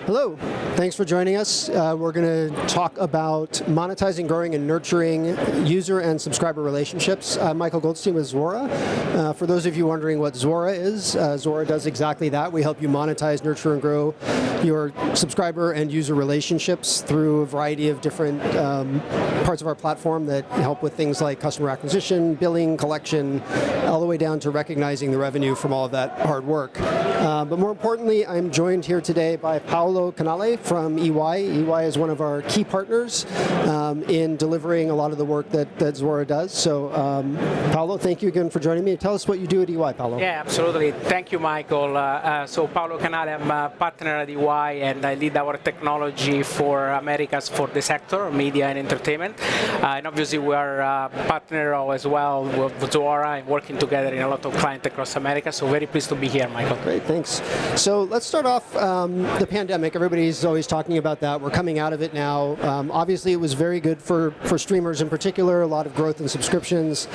Hello, thanks for joining us. We're going to talk about monetizing, growing, and nurturing user and subscriber relationships. Michael Goldstein with Zuora. For those of you wondering what Zuora is, Zuora does exactly that. We help you monetize, nurture, and grow your subscriber and user relationships through a variety of different parts of our platform that help with things like customer acquisition, billing, collection, all the way down to recognizing the revenue from all of that hard work. But more importantly, I'm joined here today by Paolo Canale from EY. EY is one of our key partners in delivering a lot of the work that Zuora does. So, Paolo, thank you again for joining me. Tell us what you do at EY, Paolo. Yeah, absolutely. Thank you, Michael. So, Paolo Canale, I'm a partner at EY, and I lead our technology for Americas for the sector, media and entertainment. And obviously, we are a partner as well with Zuora and working together in a lot of clients across America. So, very pleased to be here, Michael. Great, thanks. So, let's start off the pandemic. Everybody's always talking about that. We're coming out of it now. Obviously, it was very good for streamers in particular, a lot of growth in subscriptions.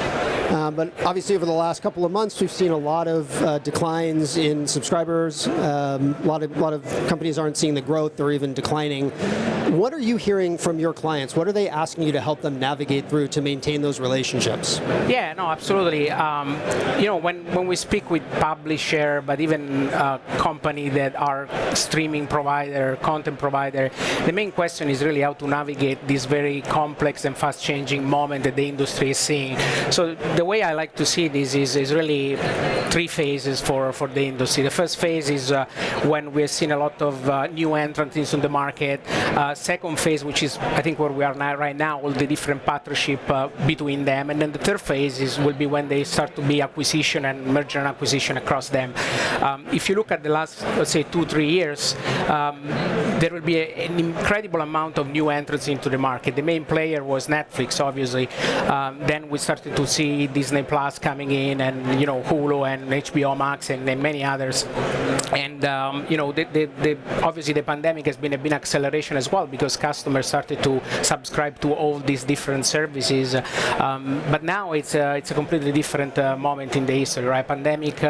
But obviously, over the last couple of months, we've seen a lot of declines in subscribers. A lot of companies aren't seeing the growth, they're even declining. What are you hearing from your clients? What are they asking you to help them navigate through to maintain those relationships? Yeah, no, absolutely. When we speak with publisher, but even company that are streaming provider, content provider, the main question is really how to navigate this very complex and fast-changing moment that the industry is seeing. So the way I like to see this is really three phases for the industry. The first phase is when we're seeing a lot of new entrants into the market. Second phase, which is I think where we are now, right now, all the different partnership between them. And then the third phase will be when they start to be acquisition and merger and acquisition across them. If you look at the last, let's say, 2-3 years, there will be an incredible amount of new entrants into the market. The main player was Netflix, obviously. Then we started to see Disney Plus coming in, and Hulu and HBO Max and many others. And obviously the pandemic has been a big acceleration as well, because customers started to subscribe to all these different services. But now it's a completely different moment in the history, right? Pandemic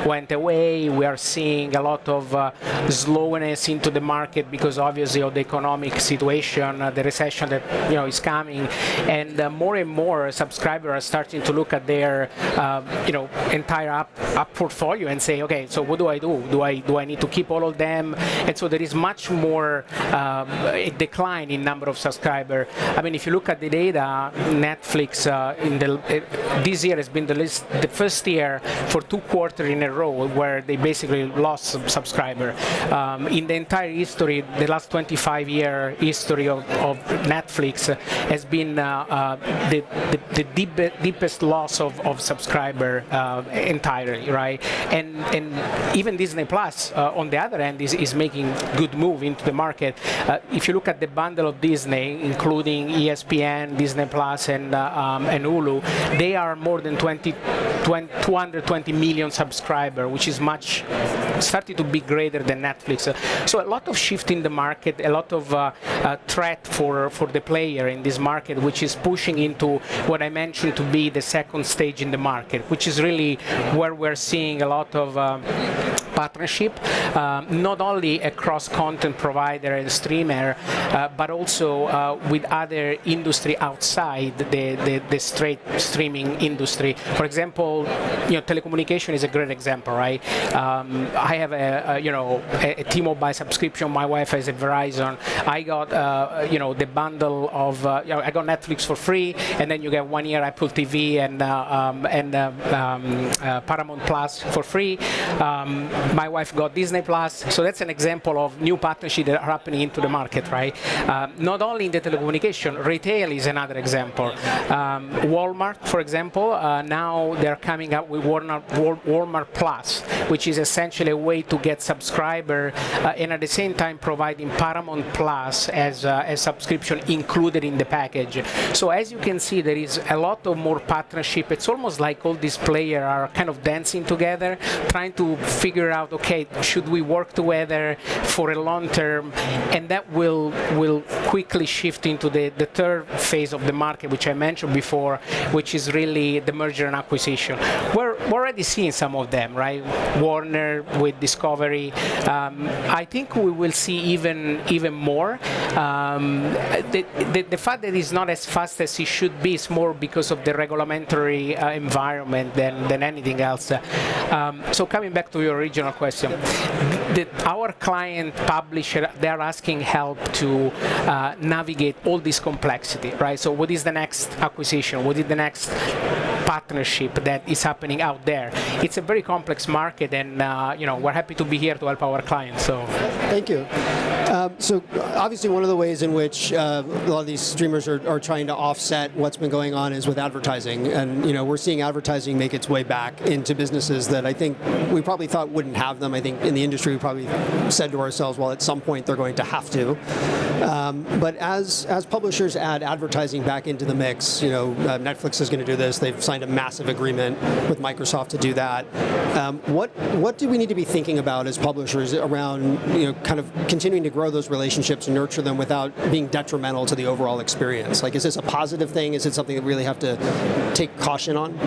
went away. We are seeing a lot of slowness into the market because obviously of the economic situation, the recession that is coming, and more and more subscribers are starting to look at their entire app portfolio and say, okay, so what do I do? Do I need to keep all of them? And so there is much more a decline in number of subscribers. I mean, if you look at the data, Netflix this year has been the first year for 2 quarters in a row where they basically lost some subscribers. In the entire history, the last 25-year history of Netflix has been the deepest loss of subscriber entirely, right? And even Disney Plus, on the other hand, is making good move into the market. If you look at the bundle of Disney, including ESPN, Disney Plus, and Hulu, they are more than 220 million subscribers, which is starting to be greater than Netflix. So a lot of shift in the market, a lot of threat for the player in this market, which is pushing into what I mentioned to be the second stage in the market, which is really where we're seeing a lot of partnership, not only across content provider and streamer, but also with other industry outside the straight streaming industry. For example, telecommunication is a great example, right? I have a T-Mobile subscription. My wife has a Verizon. I got the bundle of I got Netflix for free, and then you get 1 year Apple TV and Paramount Plus for free. My wife got Disney Plus, so that's an example of new partnerships that are happening into the market, right? Not only in the telecommunication, retail is another example. Walmart, for example, now they're coming up with Walmart Plus, which is essentially a way to get subscriber and at the same time providing Paramount Plus as a subscription included in the package. So as you can see, there is a lot of more partnership. It's almost like all these players are kind of dancing together, trying to figure out, okay, should we work together for a long term? And that will quickly shift into the third phase of the market, which I mentioned before, which is really the merger and acquisition. We're already seeing some of them, right? Warner with Discovery. I think we will see even more. The fact that it's not as fast as it should be is more because of the regulatory environment than anything else. So coming back to your original question, our client publisher, they're asking help to navigate all this complexity, right? So what is the next acquisition? What is the next partnership that is happening out there? It's a very complex market, and we're happy to be here to help our clients. So thank you. So obviously one of the ways in which a lot of these streamers are trying to offset what's been going on is with advertising, and we're seeing advertising make its way back into businesses that I think we probably thought wouldn't have them. I think in the industry we probably said to ourselves, well, at some point they're going to have to. But as publishers add advertising back into the mix, Netflix is going to do this. They've signed a massive agreement with Microsoft to do that. What do we need to be thinking about as publishers around kind of continuing to grow those relationships and nurture them without being detrimental to the overall experience? Like, is this a positive thing? Is it something that we really have to take caution on?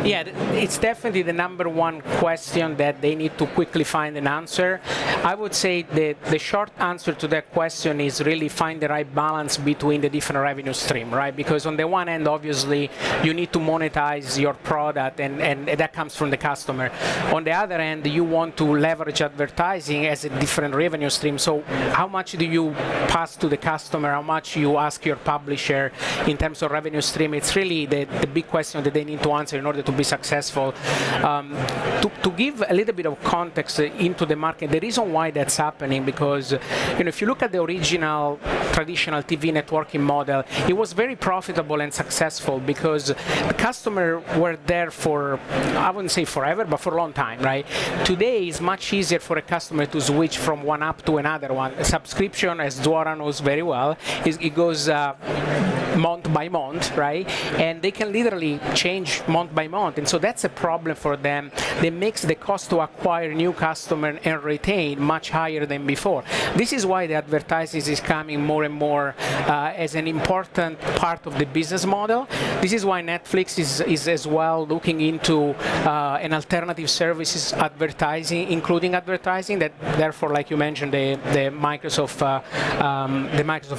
Yeah, it's definitely the number one question that they need to quickly find an answer. I would say that the short answer to that question is really find the right balance between the different revenue stream, right? Because on the one hand, obviously, you need to monetize your product, and that comes from the customer. On the other hand, you want to leverage advertising as a different revenue stream. So how much do you pass to the customer? How much you ask your publisher in terms of revenue stream? It's really the big question that they need to answer in order to be successful. To give a little bit of context into the market, the reason why that's happening, because if you look at the original traditional TV networking model, it was very profitable and successful because the customer were there for, I wouldn't say forever, but for a long time, right? Today it's much easier for a customer to switch from one app to another one. A subscription, as Zuora knows very well, it goes month by month, right? And they can literally change month by month, and so that's a problem for them. That makes the cost to acquire new customer and retain much higher than before. This is why the advertising is coming more and more as an important part of the business model. This is why Netflix is as well looking into an alternative services advertising, including advertising. That therefore, like you mentioned, the Microsoft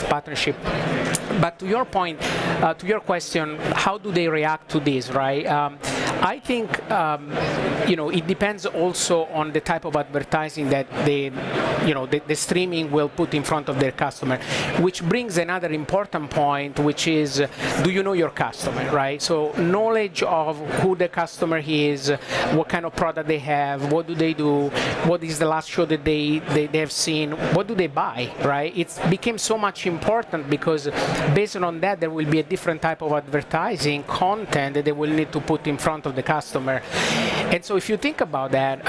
partnership. But to your point, to your question, how do they react to this, right? I think it depends also on the type of advertising that the streaming will put in front of their customer, which brings another important point, which is, do you know your customer, right? So knowledge of who the customer is, what kind of product they have, what do they do, what is the last show that they have seen, what do they buy, right? It became so much important because based on that, there will be a different type of advertising content that they will need to put in front of the customer. And so if you think about that,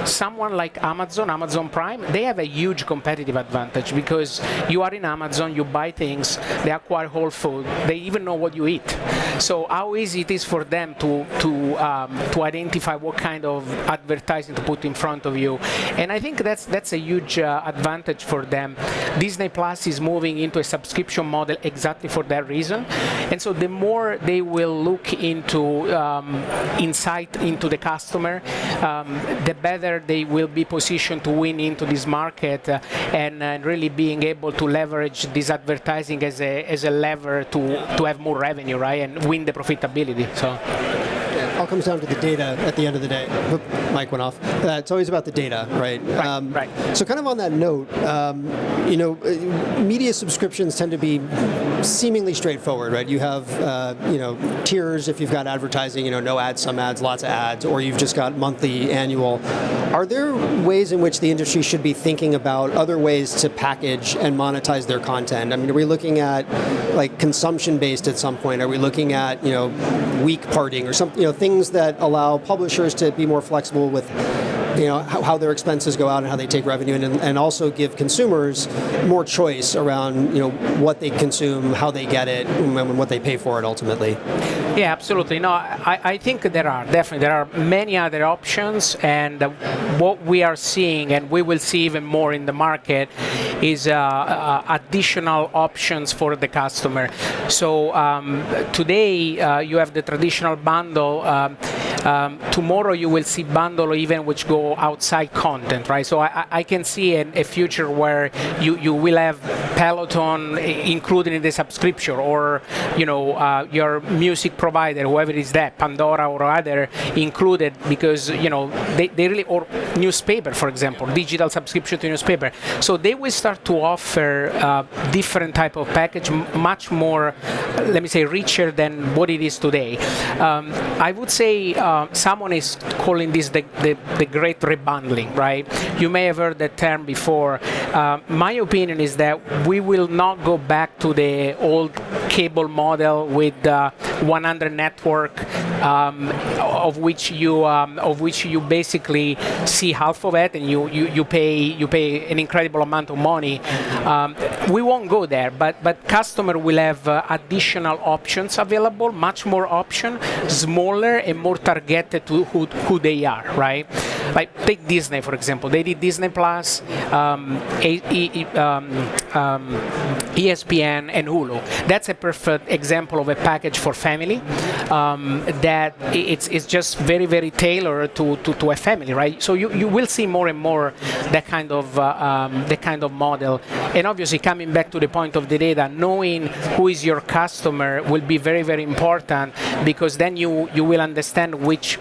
someone like Amazon Prime, they have a huge competitive advantage because you are in Amazon, you buy things, they acquire whole food, they even know what you eat. So how easy it is for them to identify what kind of advertising to put in front of you. And I think that's a huge advantage for them. Disney Plus is moving into a subscription model exactly for that reason. And so the more they will look into insight into the customer, the better they will be positioned to win into this market and really being able to leverage this advertising as a lever to have more revenue, right, and win the profitability. So. It all comes down to the data at the end of the day. Oop, mic went off. It's always about the data, right? Right. So kind of on that note, media subscriptions tend to be seemingly straightforward, right? You have, tiers if you've got advertising, no ads, some ads, lots of ads, or you've just got monthly, annual. Are there ways in which the industry should be thinking about other ways to package and monetize their content? I mean, are we looking at like consumption-based at some point? Are we looking at, week parting or something, things that allow publishers to be more flexible with how their expenses go out and how they take revenue, and also give consumers more choice around what they consume, how they get it, and what they pay for it ultimately? Yeah, absolutely. No, I think there are many other options, and what we are seeing, and we will see even more in the market, is additional options for the customer. So today you have the traditional bundle. Tomorrow you will see bundle even which go outside content, right? So I can see a future where you will have Peloton included in the subscription, or your music provider, whoever is that, Pandora or other, included, because they really, or newspaper, for example, digital subscription to newspaper. So they will start to offer different type of package, much more, let me say, richer than what it is today. I would say someone is calling this the great rebundling, right? You may have heard that term before. My opinion is that we will not go back to the old cable model with 100 network, of which you basically see half of it, and you pay an incredible amount of money. We won't go there, but customer will have additional options available, much more option, smaller and more targeted to who they are, right? Like take Disney, for example. They did Disney Plus, ESPN, and Hulu. That's a perfect example of a package for family that it's just very, very tailored to a family, right? So you will see more and more that kind of model. And obviously, coming back to the point of the data, knowing who is your customer will be very, very important, because then you will understand which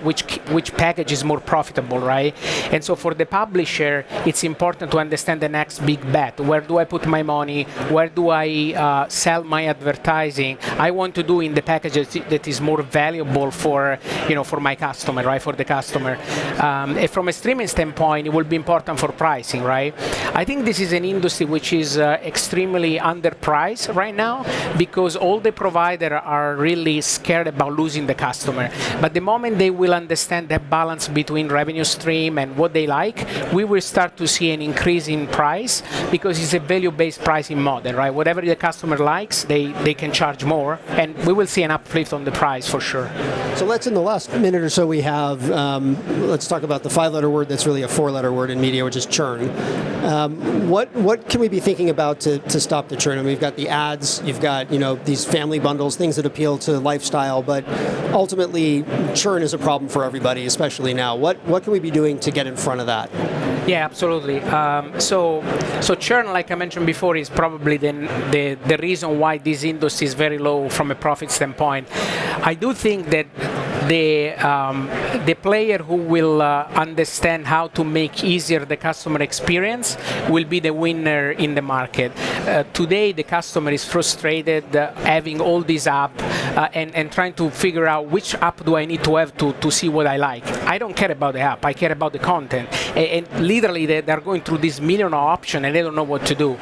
package is more profitable, right? And so for the publisher, it's important to understand the next big bet. Where do I put my money? Where do I sell my advertising? I want to do in the package that is more valuable for my customer, right? For the customer. And from a streaming standpoint, it will be important for pricing, right? I think this is an industry which is extremely underpriced right now, because all the providers are really scared about losing the customer. But the moment they will understand that balance between revenue stream and what they like, we will start to see an increase in price, because it's a value-based pricing model, right? Whatever the customer likes, they can charge more, and we will see an uplift on the price for sure. So let's, in the last minute or so we have, let's talk about the 5-letter word that's really a 4-letter word in media, which is churn. What can we be thinking about to stop the churn? I mean, we've got the ads, you've got these family bundles, things that appeal to lifestyle, but ultimately churn is a problem for everybody, especially now. What can we be doing to get in front of that? Yeah, absolutely. So churn, like I mentioned before, is probably the reason why this industry is very low from a profit standpoint. I do think that the player who will understand how to make easier the customer experience will be the winner in the market. Today, the customer is frustrated having all these apps and trying to figure out which app do I need to have to see what I like. I don't care about the app. I care about the content. And literally, they're going through this million of options and they don't know what to do.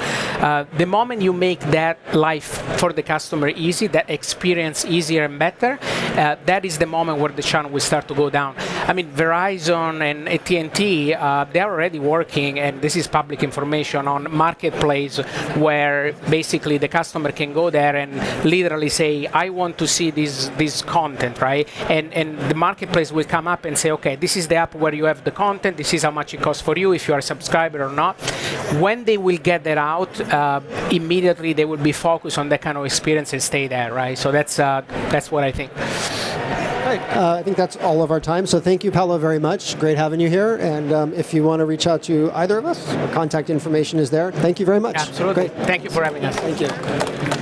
The moment you make that life for the customer easy, that experience easier and better, that is the moment where the churn will start to go down. I mean, Verizon and AT&T, they're already working, and this is public information, on marketplace where basically the customer can go there and literally say, I want to see this content, right? And the marketplace will come up and say, okay, this is the app where you have the content, this is how much it costs for you, if you are a subscriber or not. When they will get that out, immediately they will be focused on that kind of experience and stay there, right? So that's what I think. Right. I think that's all of our time. So thank you, Paolo, very much. Great having you here. And if you want to reach out to either of us, our contact information is there. Thank you very much. Absolutely. Great. Thank you for having us. Thank you.